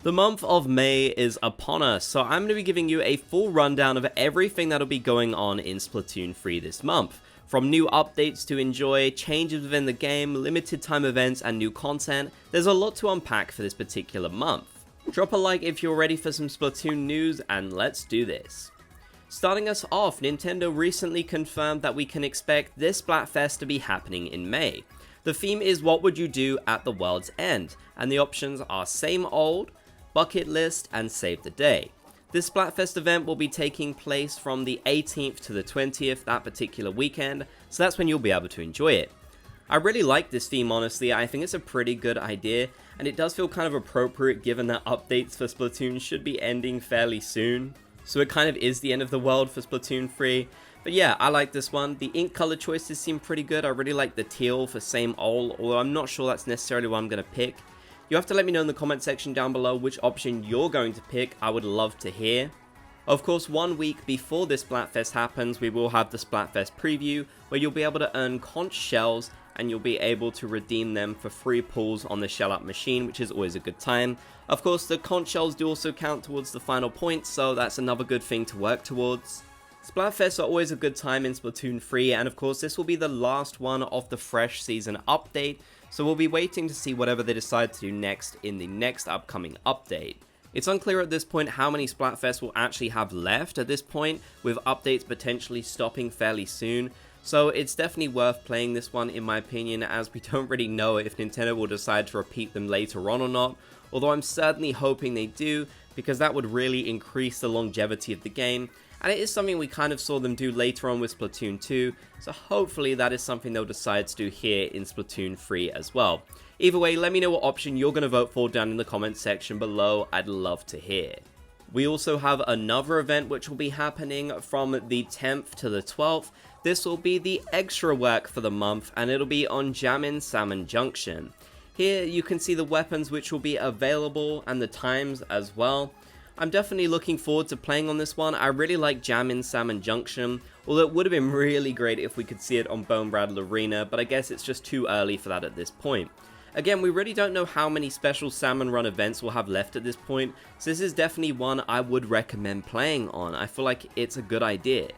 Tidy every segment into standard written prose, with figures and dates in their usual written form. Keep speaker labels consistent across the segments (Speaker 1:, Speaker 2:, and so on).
Speaker 1: The month of May is upon us, so I'm going to be giving you a full rundown of everything that'll be going on in Splatoon 3 this month. From new updates to enjoy, changes within the game, limited time events and new content, there's a lot to unpack for this particular month. Drop a like if you're ready for some Splatoon news, and let's do this. Starting us off, Nintendo recently confirmed that we can expect this Splatfest to be happening in May. The theme is what would you do at the world's end, and the options are same old, bucket list, and save the day. This Splatfest event will be taking place from the 18th to the 20th, that particular weekend, so that's when you'll be able to enjoy it. I really like this theme, honestly. I think it's a pretty good idea, and it does feel kind of appropriate given that updates for Splatoon should be ending fairly soon. So it kind of is the end of the world for Splatoon 3. But yeah, I like this one. The ink color choices seem pretty good. I really like the teal for same old, although I'm not sure that's necessarily what I'm going to pick. You have to let me know in the comment section down below which option you're going to pick. I would love to hear. Of course, 1 week before this Splatfest happens, we will have the Splatfest preview, where you'll be able to earn conch shells, and you'll be able to redeem them for free pulls on the shell up machine, which is always a good time. Of course, the conch shells do also count towards the final points, so that's another good thing to work towards. Splatfests are always a good time in Splatoon 3, and of course this will be the last one of the Fresh Season update, so we'll be waiting to see whatever they decide to do next in the next upcoming update. It's unclear at this point how many Splatfests will actually have left at this point, with updates potentially stopping fairly soon, so it's definitely worth playing this one in my opinion, as we don't really know if Nintendo will decide to repeat them later on or not, although I'm certainly hoping they do, because that would really increase the longevity of the game. And it is something we kind of saw them do later on with Splatoon 2, so hopefully that is something they'll decide to do here in Splatoon 3 as well. Either way, let me know what option you're going to vote for down in the comments section below, I'd love to hear. We also have another event which will be happening from the 10th to the 12th. This will be the extra work for the month, and it'll be on Jammin' Salmon Junction. Here you can see the weapons which will be available and the times as well. I'm definitely looking forward to playing on this one. I really like Jammin' Salmon Junction, although it would have been really great if we could see it on Bone Rattle Arena, but I guess it's just too early for that at this point. Again, we really don't know how many special Salmon Run events we'll have left at this point, so this is definitely one I would recommend playing on. I feel like it's a good idea.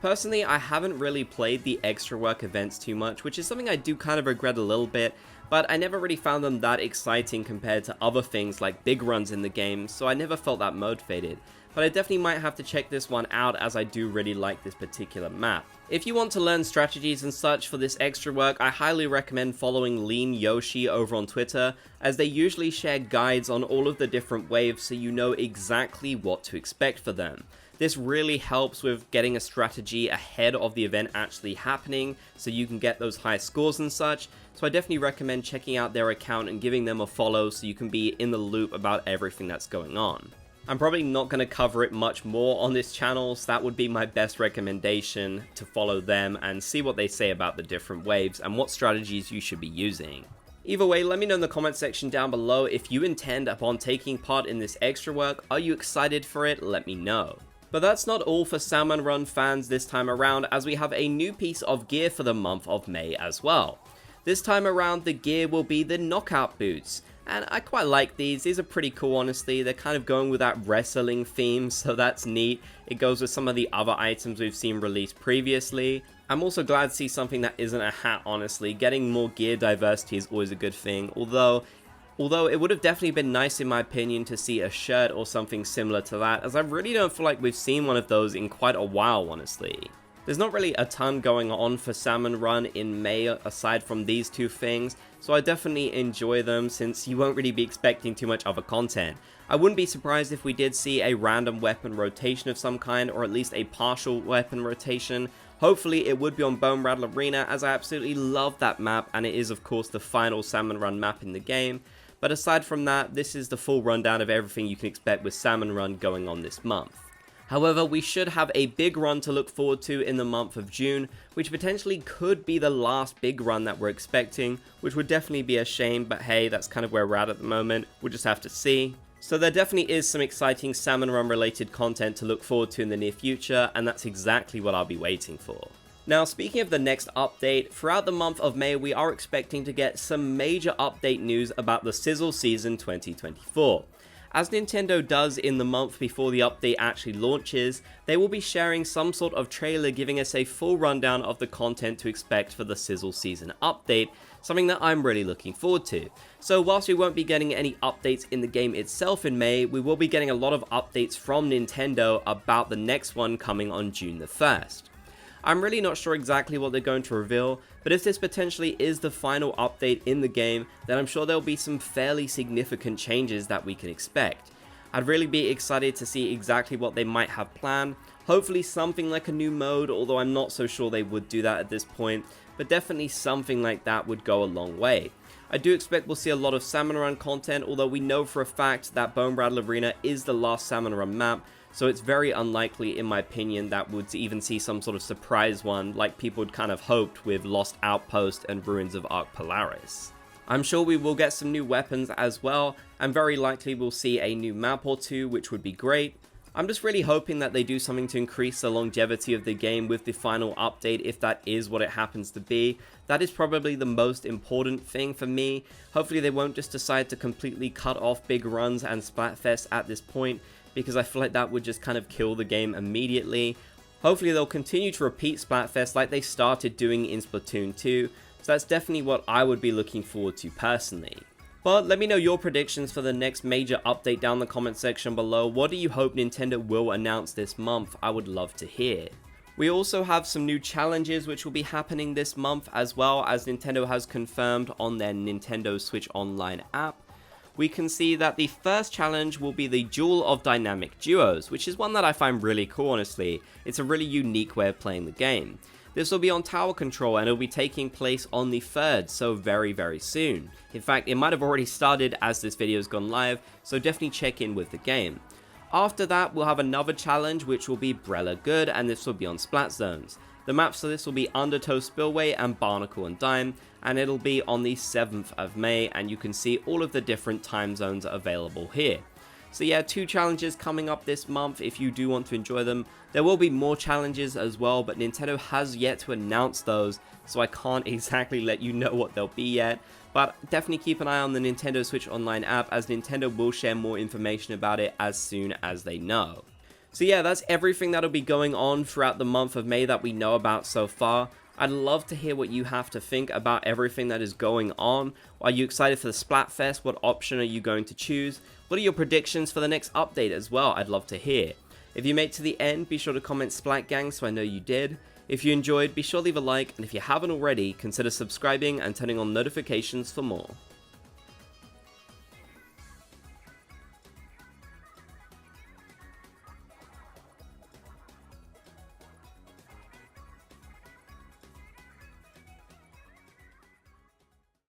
Speaker 1: Personally, I haven't really played the extra work events too much, which is something I do kind of regret a little bit, but I never really found them that exciting compared to other things like big runs in the game, so I never felt that motivated. But I definitely might have to check this one out, as I do really like this particular map. If you want to learn strategies and such for this extra work, I highly recommend following Lean Yoshi over on Twitter, as they usually share guides on all of the different waves so you know exactly what to expect for them. This really helps with getting a strategy ahead of the event actually happening, so you can get those high scores and such, so I definitely recommend checking out their account and giving them a follow so you can be in the loop about everything that's going on. I'm probably not going to cover it much more on this channel, so that would be my best recommendation, to follow them and see what they say about the different waves and what strategies you should be using. Either way, let me know in the comment section down below if you intend upon taking part in this extra work. Are you excited for it? Let me know. But that's not all for Salmon Run fans this time around, as we have a new piece of gear for the month of May as well. This time around, the gear will be the knockout boots, and I quite like these. These are pretty cool, honestly. They're kind of going with that wrestling theme, so that's neat. It goes with some of the other items we've seen released previously. I'm also glad to see something that isn't a hat, honestly. Getting more gear diversity is always a good thing, although it would have definitely been nice in my opinion to see a shirt or something similar to that, as I really don't feel like we've seen one of those in quite a while, honestly. There's not really a ton going on for Salmon Run in May aside from these two things, so I definitely enjoy them since you won't really be expecting too much other content. I wouldn't be surprised if we did see a random weapon rotation of some kind, or at least a partial weapon rotation. Hopefully it would be on Bone Rattle Arena, as I absolutely love that map, and it is of course the final Salmon Run map in the game. But aside from that, this is the full rundown of everything you can expect with Salmon Run going on this month. However, we should have a big run to look forward to in the month of June, which potentially could be the last big run that we're expecting, which would definitely be a shame, but hey, that's kind of where we're at the moment. We'll just have to see. So there definitely is some exciting Salmon Run related content to look forward to in the near future, and that's exactly what I'll be waiting for. Now, speaking of the next update, throughout the month of May, we are expecting to get some major update news about the Sizzle Season 2024. As Nintendo does in the month before the update actually launches, they will be sharing some sort of trailer giving us a full rundown of the content to expect for the Sizzle Season update, something that I'm really looking forward to. So whilst we won't be getting any updates in the game itself in May, we will be getting a lot of updates from Nintendo about the next one coming on June the 1st. I'm really not sure exactly what they're going to reveal, but if this potentially is the final update in the game, then I'm sure there'll be some fairly significant changes that we can expect. I'd really be excited to see exactly what they might have planned, hopefully something like a new mode, although I'm not so sure they would do that at this point, but definitely something like that would go a long way. I do expect we'll see a lot of Salmon Run content, although we know for a fact that Bone Rattle Arena is the last Salmon Run map, so it's very unlikely, in my opinion, that we'd even see some sort of surprise one like people had kind of hoped with Lost Outpost and Ruins of Arc Polaris. I'm sure we will get some new weapons as well, and very likely we'll see a new map or two, which would be great. I'm just really hoping that they do something to increase the longevity of the game with the final update, if that is what it happens to be. That is probably the most important thing for me. Hopefully they won't just decide to completely cut off big runs and Splatfest at this point, because I feel like that would just kind of kill the game immediately. Hopefully they'll continue to repeat Splatfest like they started doing in Splatoon 2, so that's definitely what I would be looking forward to personally. But let me know your predictions for the next major update down in the comment section below. What do you hope Nintendo will announce this month? I would love to hear. We also have some new challenges which will be happening this month, as well as Nintendo has confirmed on their Nintendo Switch Online app. We can see that the first challenge will be the Duel of Dynamic Duos, which is one that I find really cool, honestly. It's a really unique way of playing the game. This will be on tower control and it'll be taking place on the 3rd, so very soon. In fact, it might have already started as this video has gone live, so definitely check in with the game. After that, we'll have another challenge which will be Brella Good, and this will be on Splat Zones. The maps for this will be Undertow Spillway and Barnacle and Dime, and it'll be on the 7th of May, and you can see all of the different time zones available here. So yeah, 2 challenges coming up this month if you do want to enjoy them. There will be more challenges as well, but Nintendo has yet to announce those, so I can't exactly let you know what they'll be yet. But definitely keep an eye on the Nintendo Switch Online app, as Nintendo will share more information about it as soon as they know. So yeah, that's everything that'll be going on throughout the month of May that we know about so far. I'd love to hear what you have to think about everything that is going on. Are you excited for the Splatfest? What option are you going to choose? What are your predictions for the next update as well? I'd love to hear. If you made it to the end, be sure to comment Splat Gang so I know you did. If you enjoyed, be sure to leave a like, and if you haven't already, consider subscribing and turning on notifications for more.